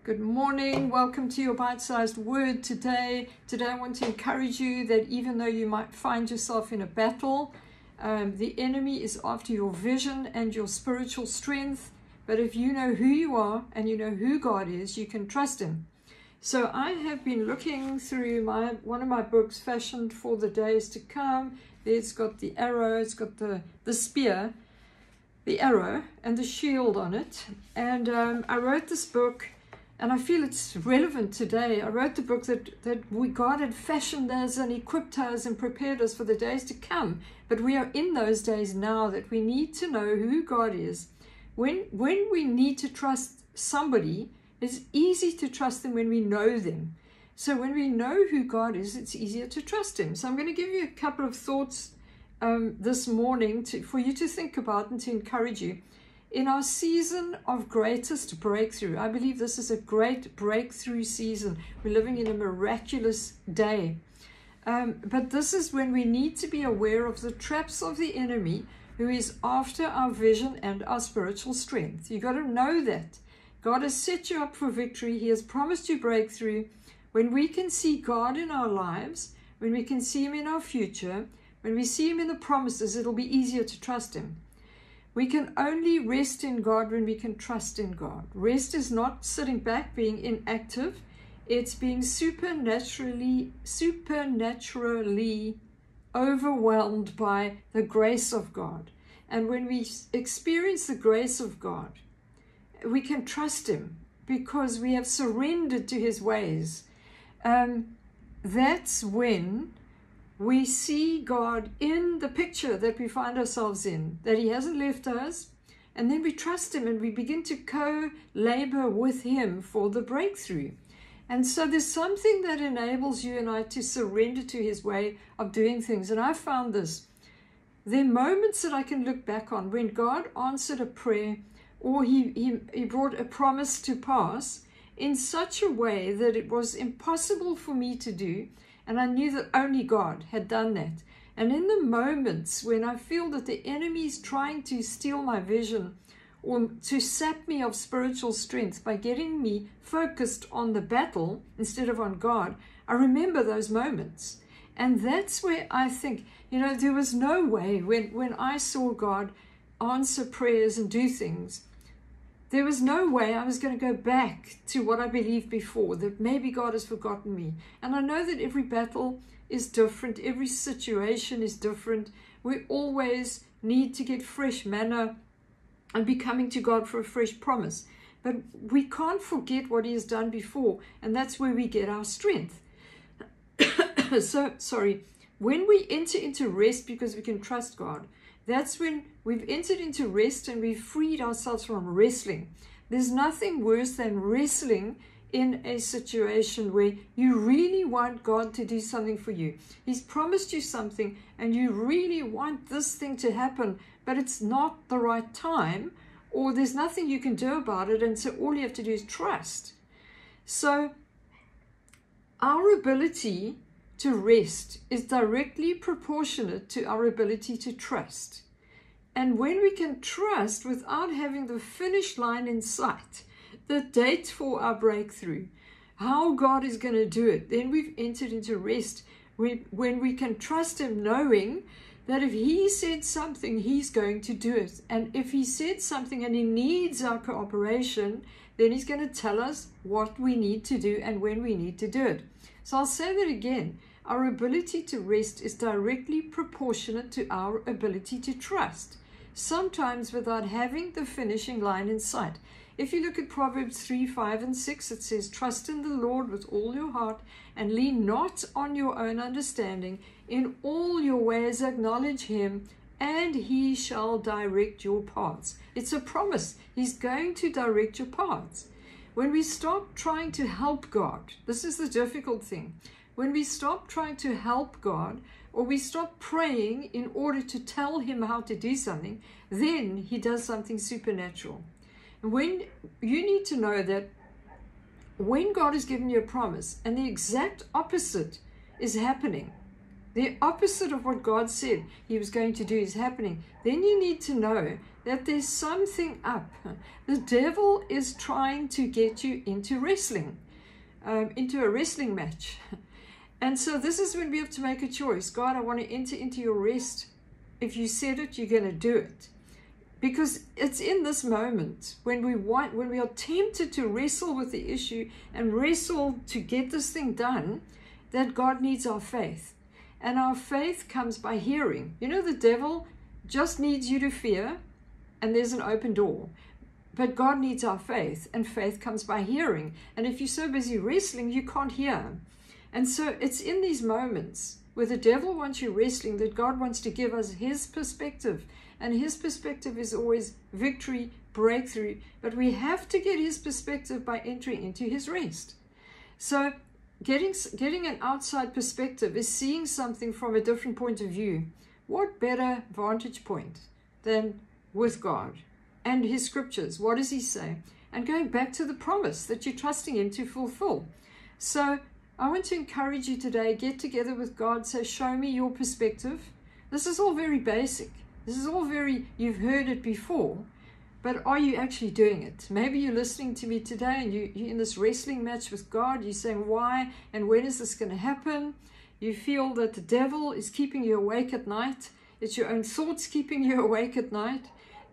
Good morning. Welcome to your bite-sized word today. Today I want to encourage you that even though you might find yourself in a battle, the enemy is after your vision and your spiritual strength. But if you know who you are and you know who God is, you can trust him. So I have been looking through one of my books, Fashioned for the Days to Come. It's got the arrow, it's got the spear, the arrow, and the shield on it. And I wrote this book, and I feel it's relevant today. I wrote the book that God had fashioned us and equipped us and prepared us for the days to come. But we are in those days now that we need to know who God is. When we need to trust somebody, it's easy to trust them when we know them. So when we know who God is, it's easier to trust him. So I'm going to give you a couple of thoughts this morning for you to think about and to encourage you. In our season of greatest breakthrough, I believe this is a great breakthrough season. We're living in a miraculous day. But this is when we need to be aware of the traps of the enemy who is after our vision and our spiritual strength. You've got to know that. God has set you up for victory. He has promised you breakthrough. When we can see God in our lives, when we can see him in our future, when we see him in the promises, it'll be easier to trust him. We can only rest in God when we can trust in God. Rest is not sitting back, being inactive. It's being supernaturally overwhelmed by the grace of God. And when we experience the grace of God, we can trust him because we have surrendered to his ways. That's when we see God in the picture that we find ourselves in, that he hasn't left us, and then we trust him and we begin to co-labor with him for the breakthrough. And so there's something that enables you and I to surrender to his way of doing things. And I found this. There are moments that I can look back on when God answered a prayer or he brought a promise to pass in such a way that it was impossible for me to do. And I knew that only God had done that. And in the moments when I feel that the enemy is trying to steal my vision or to sap me of spiritual strength by getting me focused on the battle instead of on God, I remember those moments. And that's where I think, there was no way when I saw God answer prayers and do things, there was no way I was going to go back to what I believed before, that maybe God has forgotten me. And I know that every battle is different. Every situation is different. We always need to get fresh manna and be coming to God for a fresh promise. But we can't forget what he has done before. And that's where we get our strength. When we enter into rest because we can trust God, that's when we've entered into rest and we've freed ourselves from wrestling. There's nothing worse than wrestling in a situation where you really want God to do something for you. He's promised you something and you really want this thing to happen, but it's not the right time, or there's nothing you can do about it, and so all you have to do is trust. So our ability to rest is directly proportionate to our ability to trust. And when we can trust without having the finish line in sight, the date for our breakthrough, how God is going to do it, then we've entered into rest. When we can trust him knowing that if he said something, he's going to do it. And if he said something and he needs our cooperation, then he's going to tell us what we need to do and when we need to do it. So I'll say that again. Our ability to rest is directly proportionate to our ability to trust, sometimes without having the finishing line in sight. If you look at Proverbs 3, 5, and 6, it says, "Trust in the Lord with all your heart and lean not on your own understanding. In all your ways acknowledge him, and he shall direct your paths." It's a promise. He's going to direct your paths. When we stop trying to help God, this is the difficult thing. When we stop trying to help God, or we stop praying in order to tell him how to do something, then he does something supernatural. And when you need to know that when God has given you a promise and the exact opposite is happening, the opposite of what God said he was going to do is happening, then you need to know that there's something up. The devil is trying to get you into wrestling, into a wrestling match. And so this is when we have to make a choice. God, I want to enter into your rest. If you said it, you're going to do it. Because it's in this moment when we are tempted to wrestle with the issue and wrestle to get this thing done, that God needs our faith. And our faith comes by hearing. You know, the devil just needs you to fear, and there's an open door. But God needs our faith, and faith comes by hearing. And if you're so busy wrestling, you can't hear. And so it's in these moments where the devil wants you wrestling that God wants to give us his perspective. And his perspective is always victory, breakthrough. But we have to get his perspective by entering into his rest. So getting an outside perspective is seeing something from a different point of view. What better vantage point than with God and his scriptures? What does he say? And going back to the promise that you're trusting him to fulfill. So I want to encourage you today, get together with God, say, show me your perspective. This is all very basic. This is all very, you've heard it before, but are you actually doing it? Maybe you're listening to me today and you're in this wrestling match with God. You're saying, why and when is this going to happen? You feel that the devil is keeping you awake at night. It's your own thoughts keeping you awake at night.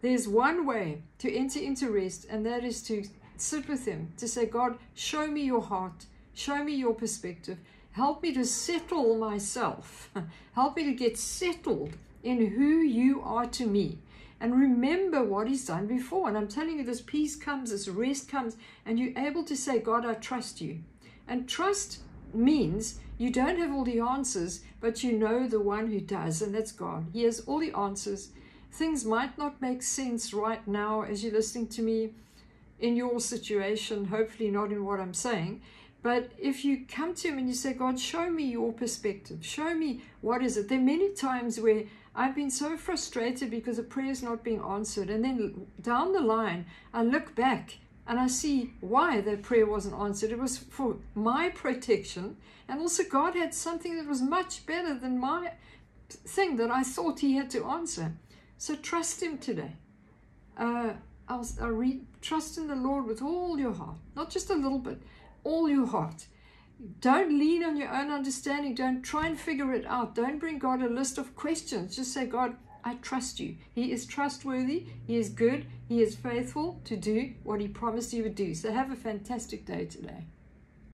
There's one way to enter into rest, and that is to sit with him, to say, God, show me your heart. Show me your perspective. Help me to settle myself. Help me to get settled in who you are to me. And remember what he's done before. And I'm telling you, this peace comes, this rest comes, and you're able to say, God, I trust you. And trust means you don't have all the answers, but you know the one who does, and that's God. He has all the answers. Things might not make sense right now as you're listening to me in your situation, hopefully not in what I'm saying. But if you come to him and you say, God, show me your perspective. Show me what is it. There are many times where I've been so frustrated because a prayer is not being answered. And then down the line, I look back and I see why that prayer wasn't answered. It was for my protection. And also God had something that was much better than my thing that I thought he had to answer. So trust him today. Trust in the Lord with all your heart. Not just a little bit. All your heart. Don't lean on your own understanding. Don't try and figure it out. Don't bring God a list of questions. Just say, God, I trust you. He is trustworthy. He is good. He is faithful to do what he promised he would do. So have a fantastic day today.